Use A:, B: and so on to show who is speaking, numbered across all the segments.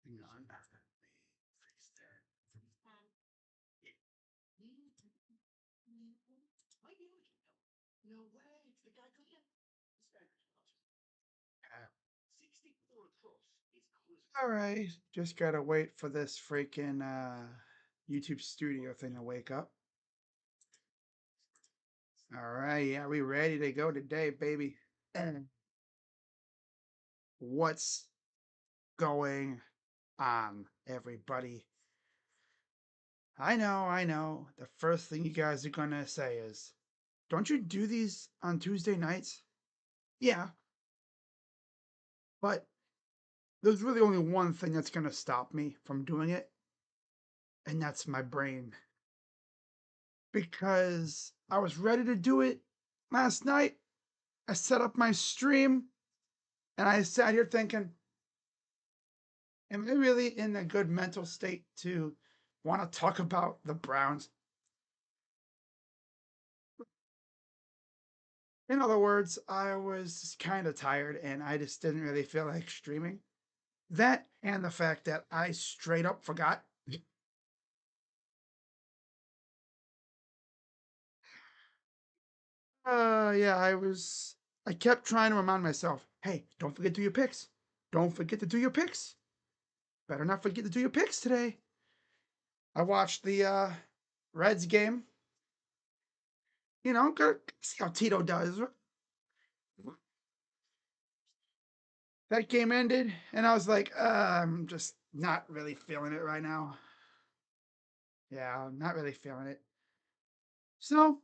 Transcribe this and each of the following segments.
A: Hang on. Fix that. All right, just gotta wait for this freaking YouTube studio thing to wake up. All right, yeah, we ready to go today, baby. What's going on, everybody? I know. The first thing you guys are gonna say is, don't you do these on Tuesday nights? Yeah, but there's really only one thing that's gonna stop me from doing it, and that's my brain. Because I was ready to do it last night. I set up my stream, and I sat here thinking, am I really in a good mental state to want to talk about the Browns? In other words, I was kind of tired and I just didn't really feel like streaming. That and the fact that I straight up forgot. Yeah, I kept trying to remind myself, hey, don't forget to do your picks. Don't forget to do your picks. Better not forget to do your picks today. I watched the Reds game. You know, gotta see how Tito does. That game ended, and I was like, I'm just not really feeling it right now. Yeah, I'm not really feeling it. So,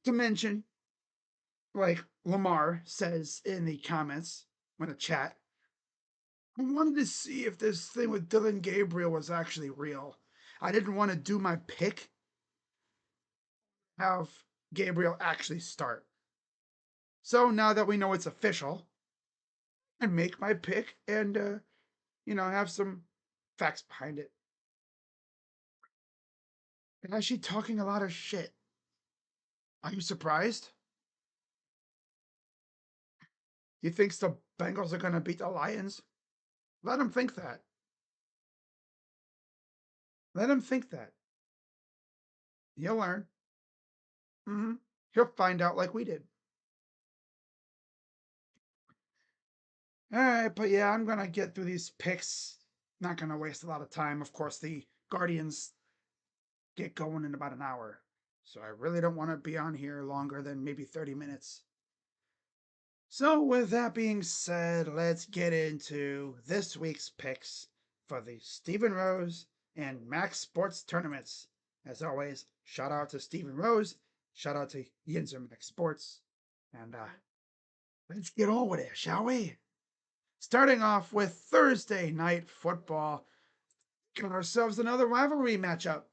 A: to mention, like Lamar says in the comments when a chat, I wanted to see if this thing with Dylan Gabriel was actually real. I didn't want to do my pick, have Gabriel actually start. So now that we know it's official, I make my pick and, have some facts behind it. And actually talking a lot of shit. Are you surprised? You think the Bengals are going to beat the Lions? Let them think that. Let them think that. You'll learn. Mm-hmm. He'll find out like we did. All right, but yeah, I'm gonna get through these picks. Not gonna waste a lot of time. Of course, the Guardians get going in about an hour, so I really don't want to be on here longer than maybe 30 minutes. So, with that being said, let's get into this week's picks for the Steven Rose and MAK Sports tournaments. As always, shout out to Steven Rose, shout out to MAK Sports, and let's get on with it, shall we? Starting off with Thursday night football, got ourselves another rivalry matchup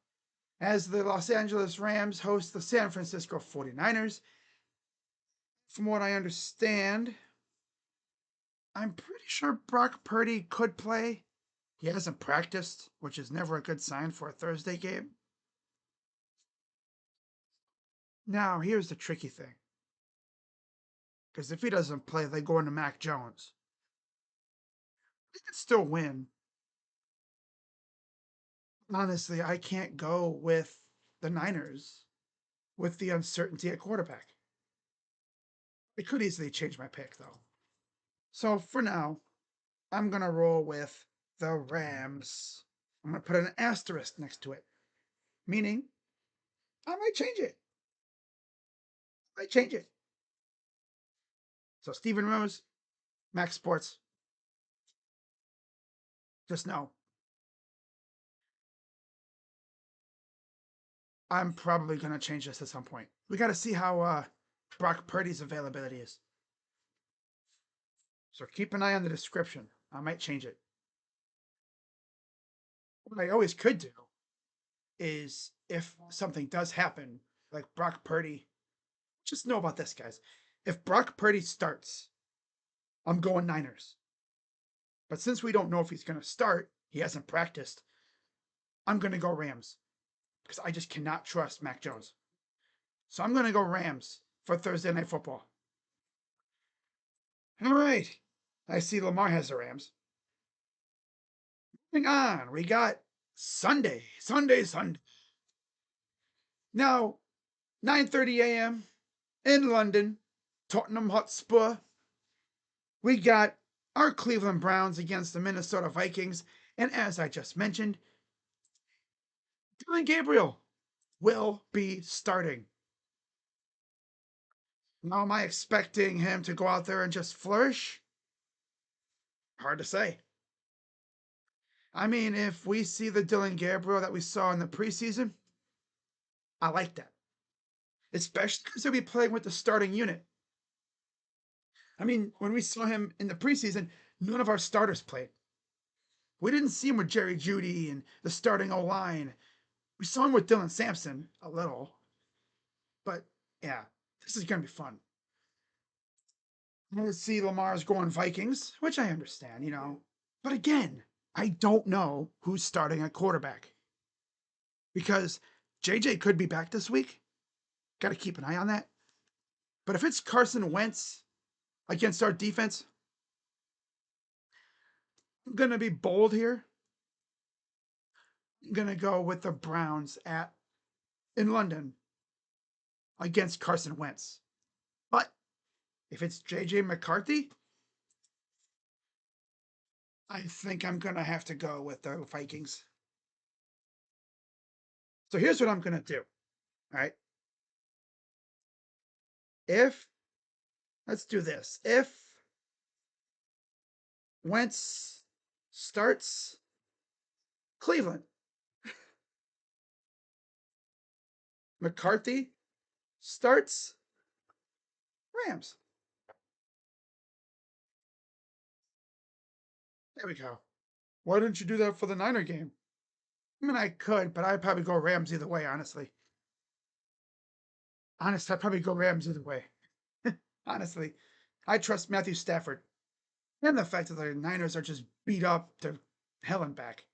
A: as the Los Angeles Rams host the San Francisco 49ers. From what I understand, I'm pretty sure Brock Purdy could play. He hasn't practiced, which is never a good sign for a Thursday game. Now, here's the tricky thing. Because if he doesn't play, they go into Mac Jones. They could still win. Honestly, I can't go with the Niners with the uncertainty at quarterback. I could easily change my pick, though. So for now, I'm going to roll with the Rams. I'm going to put an asterisk next to it, meaning I might change it. I might change it. So Steven Rose, MAK Sports, just know I'm probably going to change this at some point. We got to see how Brock Purdy's availability is. So keep an eye on the description. I might change it. What I always could do is if something does happen, like Brock Purdy, just know about this, guys. If Brock Purdy starts, I'm going Niners. But since we don't know if he's going to start, he hasn't practiced, I'm going to go Rams because I just cannot trust Mac Jones. So I'm going to go Rams for Thursday Night Football. All right. I see Lamar has the Rams. Moving on, we got Sunday. Now, 9:30 a.m. in London, Tottenham Hotspur. We got our Cleveland Browns against the Minnesota Vikings. And as I just mentioned, Dylan Gabriel will be starting. Now, am I expecting him to go out there and just flourish? Hard to say. I mean, if we see the Dylan Gabriel that we saw in the preseason, I like that. Especially because he'll be playing with the starting unit. I mean, when we saw him in the preseason, none of our starters played. We didn't see him with Jerry Jeudy and the starting O line. We saw him with Dylan Sampson a little, but yeah, this is gonna be fun. I'm gonna see Lamar's going Vikings, which I understand, you know. But again, I don't know who's starting at quarterback because JJ could be back this week. Got to keep an eye on that. But if it's Carson Wentz against our defense, I'm gonna be bold here. I'm gonna go with the Browns at in London against Carson Wentz. But if it's JJ McCarthy, I think I'm gonna have to go with the Vikings. So here's what I'm gonna do. All right. If let's do this. If Wentz starts Cleveland, McCarthy starts Rams. There we go. Why didn't you do that for the Niner game? I mean, I could, but I'd probably go Rams either way, honestly. I'd probably go Rams either way. Honestly, I trust Matthew Stafford. And the fact that the Niners are just beat up to hell and back.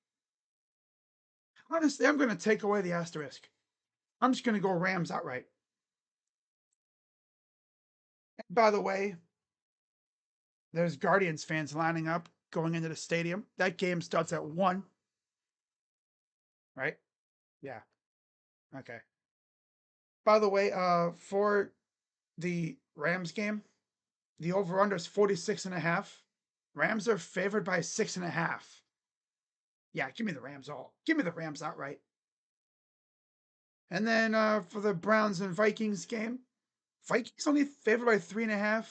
A: Honestly, I'm going to take away the asterisk. I'm just going to go Rams outright. And by the way, there's Guardians fans lining up going into the stadium. That game starts at 1. Right? Yeah. Okay. By the way, for the Rams game, the over-under is 46.5. Rams are favored by 6.5. Yeah, give me the Rams all. Give me the Rams outright. And then for the Browns and Vikings game, Vikings only favored by 3.5,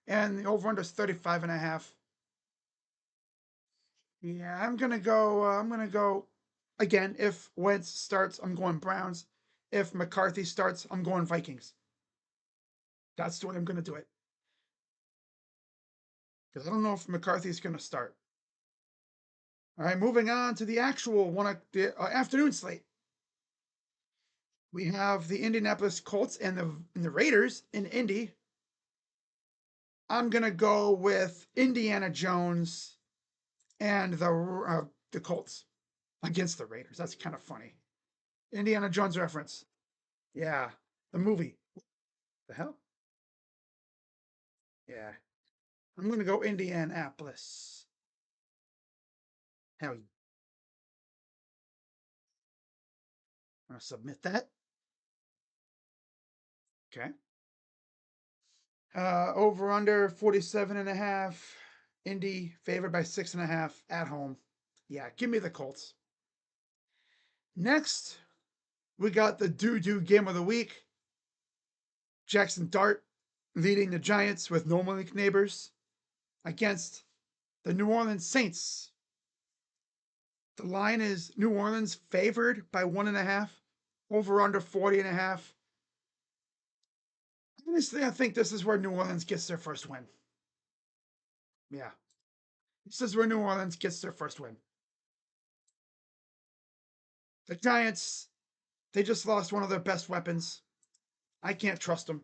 A: and the over/under is 35.5. Yeah, I'm gonna go. I'm gonna go again. If Wentz starts, I'm going Browns. If McCarthy starts, I'm going Vikings. That's the way I'm gonna do it. Because I don't know if McCarthy's gonna start. All right, moving on to the actual the afternoon slate. We have the Indianapolis Colts and the Raiders in Indy. I'm gonna go with Indiana Jones and the Colts against the Raiders. That's kind of funny. Indiana Jones reference. Yeah, the movie. The hell? Yeah. I'm gonna go Indianapolis. Hell, I'm gonna submit that. Okay. Over under 47.5. Indy favored by 6.5 at home. Yeah, give me the Colts. Next, we got the doo game of the week. Jackson Dart leading the Giants with no Malik Neighbors against the New Orleans Saints. The line is New Orleans favored by 1.5, over under 40.5. Honestly, I think this is where New Orleans gets their first win. Yeah. This is where New Orleans gets their first win. The Giants, they just lost one of their best weapons. I can't trust them.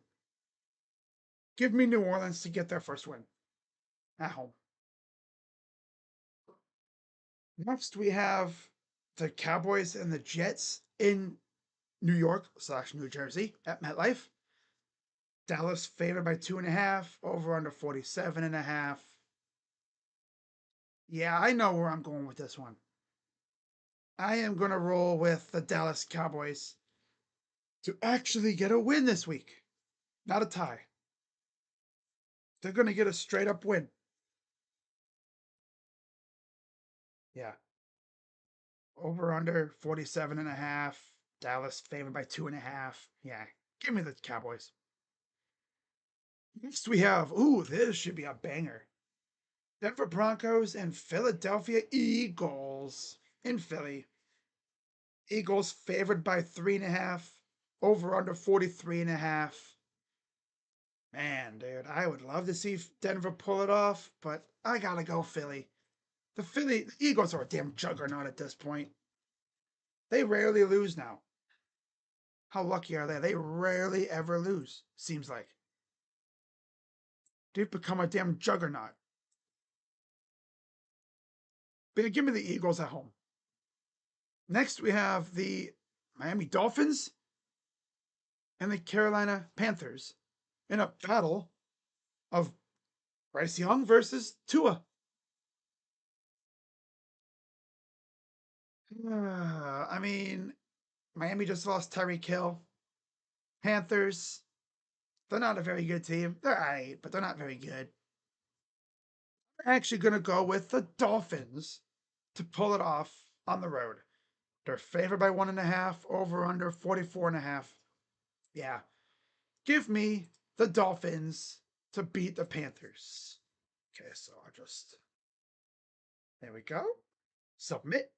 A: Give me New Orleans to get their first win at home. Next, we have the Cowboys and the Jets in New York/New Jersey at MetLife. Dallas favored by 2.5, over under 47.5. Yeah, I know where I'm going with this one. I am going to roll with the Dallas Cowboys to actually get a win this week, not a tie. They're going to get a straight up win. Yeah. Over under 47.5. Dallas favored by 2.5. Yeah. Give me the Cowboys. Next we have, this should be a banger. Denver Broncos and Philadelphia Eagles in Philly. Eagles favored by 3.5. Over under 43.5. Man, dude, I would love to see Denver pull it off, but I gotta go Philly. The Eagles are a damn juggernaut at this point. They rarely lose now. How lucky are they? They rarely ever lose, seems like. They've become a damn juggernaut. But yeah, give me the Eagles at home. Next, we have the Miami Dolphins and the Carolina Panthers in a battle of Bryce Young versus Tua. I mean, Miami just lost Tyreek Hill. Panthers, they're not a very good team. They're all right, but they're not very good. They're actually going to go with the Dolphins to pull it off on the road. They're favored by 1.5, over under 44.5. Yeah. Give me the Dolphins to beat the Panthers. Okay, so I'll just. There we go. Submit.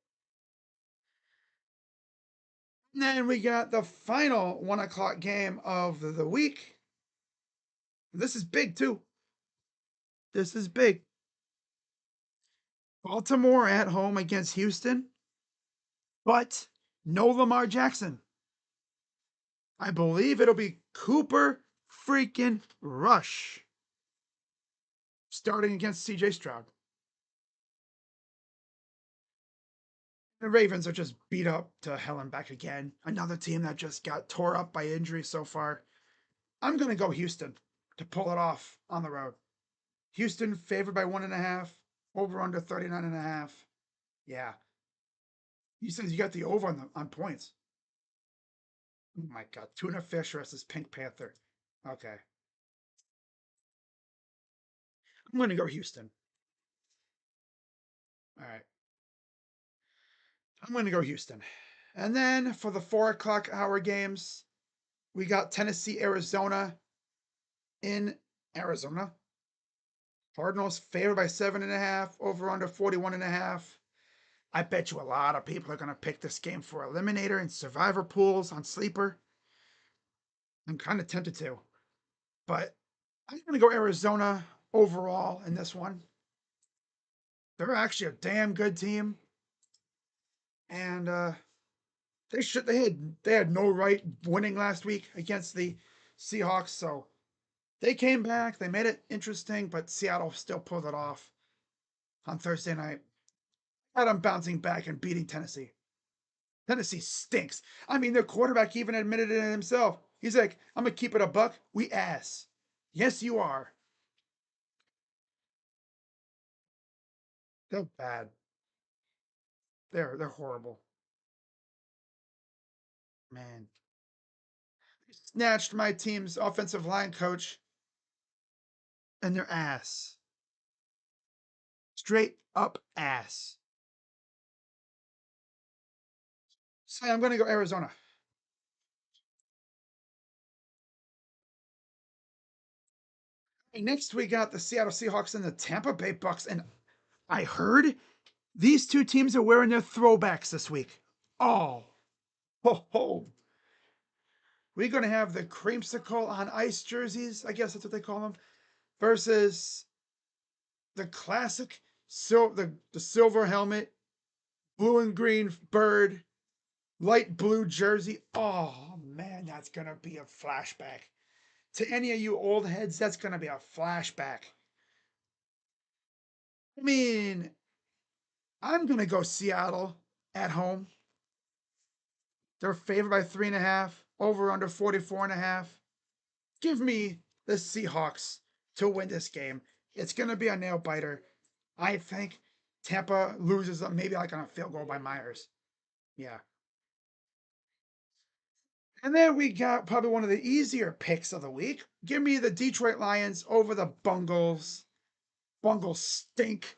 A: And then we got the final 1 o'clock game of the week. This is big, too. This is big. Baltimore at home against Houston, but no Lamar Jackson. I believe it'll be Cooper freaking Rush starting against CJ Stroud. The Ravens are just beat up to hell and back again. Another team that just got tore up by injury so far. I'm going to go Houston to pull it off on the road. Houston favored by 1.5, over under 39.5. Yeah. You said you got the over on points. Oh my God. Tuna Fish versus Pink Panther. Okay. I'm going to go Houston. All right. I'm going to go Houston. And then for the 4 o'clock hour games, we got Tennessee, Arizona in Arizona. Cardinals favored by 7.5, over under 41.5. I bet you a lot of people are going to pick this game for Eliminator and Survivor pools on Sleeper. I'm kind of tempted to, but I'm going to go Arizona overall in this one. They're actually a damn good team, and they had no right winning last week against the Seahawks, so they came back. They made it interesting, but Seattle still pulled it off on Thursday night. Got them bouncing back and beating Tennessee. Tennessee stinks. I mean, their quarterback even admitted it himself. He's like, I'm going to keep it a buck. We ass. Yes, you are. They're bad. They're horrible. Man. They snatched my team's offensive line coach and their ass. Straight up ass. So I'm going to go Arizona. Next, we got the Seattle Seahawks and the Tampa Bay Bucks. And I heard these two teams are wearing their throwbacks this week. Oh, ho, ho. We're going to have the creamsicle on ice jerseys, I guess that's what they call them, versus the classic the silver helmet, blue and green bird, light blue jersey. Oh, man, that's going to be a flashback. To any of you old heads, that's going to be a flashback. I mean, I'm going to go Seattle at home. They're favored by 3.5. Over under 44.5. Give me the Seahawks to win this game. It's going to be a nail biter. I think Tampa loses maybe like on a field goal by Myers. Yeah. And then we got probably one of the easier picks of the week. Give me the Detroit Lions over the Bungles. Bungles stink.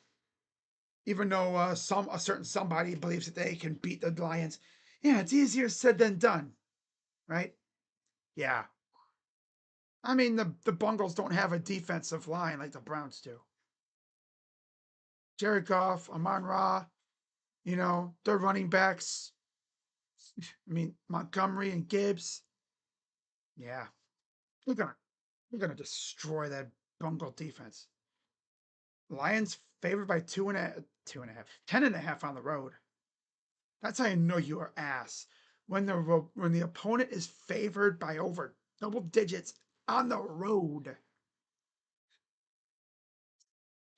A: Even though a certain somebody believes that they can beat the Lions. Yeah, it's easier said than done, right? Yeah. I mean, the Bungles don't have a defensive line like the Browns do. Jared Goff, Amon-Ra, their running backs. I mean, Montgomery and Gibbs. Yeah, we're gonna destroy that Bungle defense. Lions favored by 10.5 on the road. That's how you know you are ass. When the opponent is favored by over double digits on the road.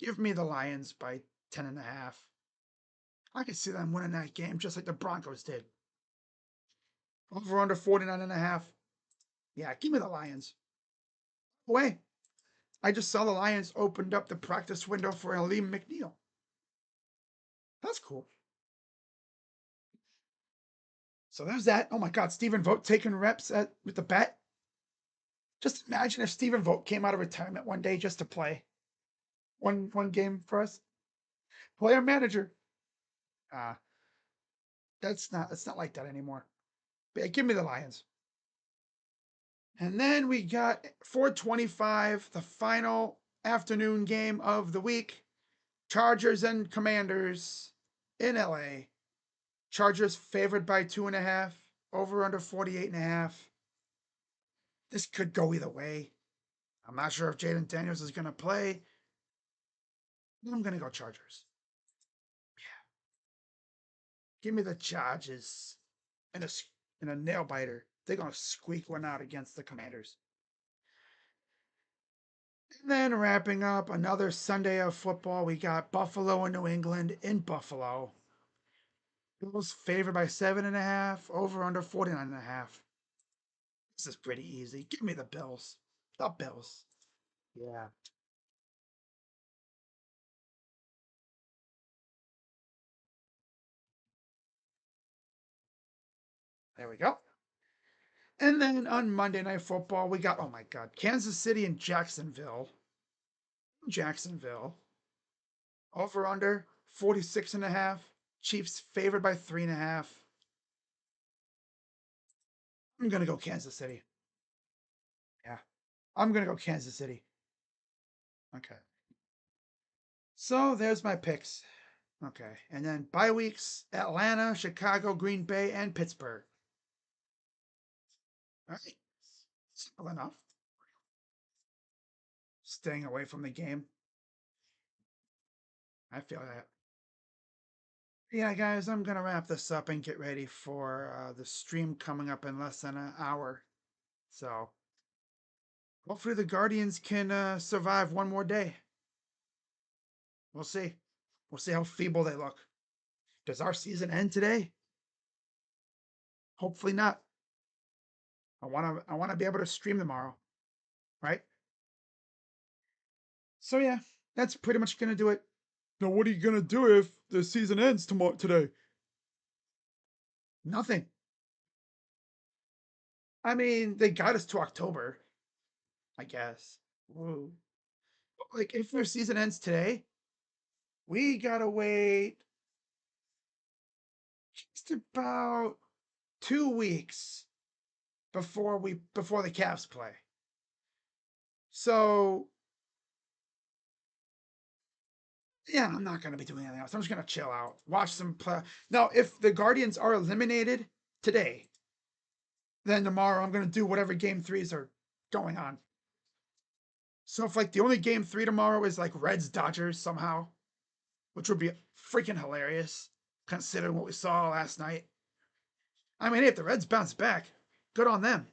A: Give me the Lions by 10.5. I could see them winning that game just like the Broncos did. Over under 49.5. Yeah, give me the Lions. Wait, I just saw the Lions opened up the practice window for Aleem McNeil. That's cool. So there's that. Oh my God, Steven Vogt taking reps with the bet. Just imagine if Steven Vogt came out of retirement one day just to play one game for us. Player manager. Uh it's not like that anymore. But yeah, give me the Lions. And then we got 425, the final afternoon game of the week. Chargers and Commanders in LA. Chargers favored by 2.5. Over under 48.5. This could go either way. I'm not sure if Jaden Daniels is going to play. I'm going to go Chargers. Yeah. Give me the Chargers in a nail biter. They're going to squeak one out against the Commanders. And then wrapping up another Sunday of football, we got Buffalo and New England in Buffalo. Bills favored by 7.5. Over under 49.5. This is pretty easy. Give me the Bills. The Bills. Yeah. There we go. And then on Monday Night Football, we got, oh my God, Kansas City and Jacksonville. Jacksonville. Over under 46.5. Chiefs favored by 3.5. I'm going to go Kansas City. Yeah. I'm going to go Kansas City. Okay. So there's my picks. Okay. And then bye weeks Atlanta, Chicago, Green Bay, and Pittsburgh. All right. Simple enough. Staying away from the game. I feel that. Yeah, guys, I'm going to wrap this up and get ready for the stream coming up in less than an hour. So hopefully the Guardians can survive one more day. We'll see. We'll see how feeble they look. Does our season end today? Hopefully not. I want to be able to stream tomorrow, right? So yeah, that's pretty much gonna do it. Now, what are you gonna do if the season ends today? Nothing. I mean, they got us to October, I guess. Whoa. Like, if their season ends today, we gotta wait just about 2 weeks before the Cavs play. So yeah, I'm not gonna be doing anything else. I'm just gonna chill out, watch some play. Now, if the Guardians are eliminated today, then tomorrow I'm gonna do whatever game threes are going on. So if like the only game three tomorrow is like Reds Dodgers somehow, which would be freaking hilarious considering what we saw last night. I mean, hey, if the Reds bounce back, good on them.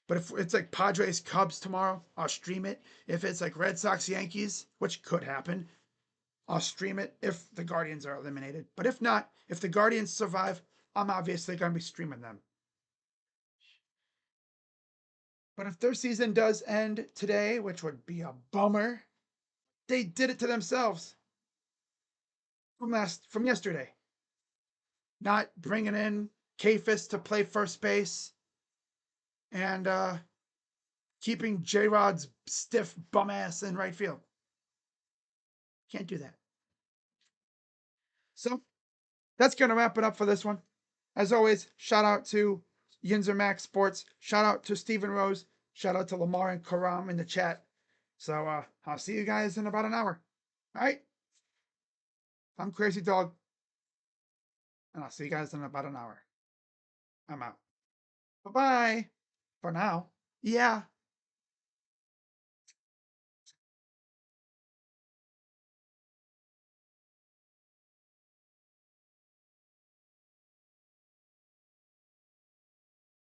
A: But if it's like Padres Cubs tomorrow, I'll stream it. If it's like Red Sox Yankees, which could happen, I'll stream it if the Guardians are eliminated. But if not, if the Guardians survive, I'm obviously going to be streaming them. But if their season does end today, which would be a bummer, they did it to themselves from yesterday. Not bringing in Kafis to play first base and keeping J-Rod's stiff bum ass in right field. Can't do that. So that's going to wrap it up for this one. As always, shout out to MAK Sports. Shout out to Steven Rose. Shout out to Lamar and Karam in the chat. So I'll see you guys in about an hour. All right? I'm Crazy Dog. And I'll see you guys in about an hour. I'm out. Bye-bye. For now. Yeah.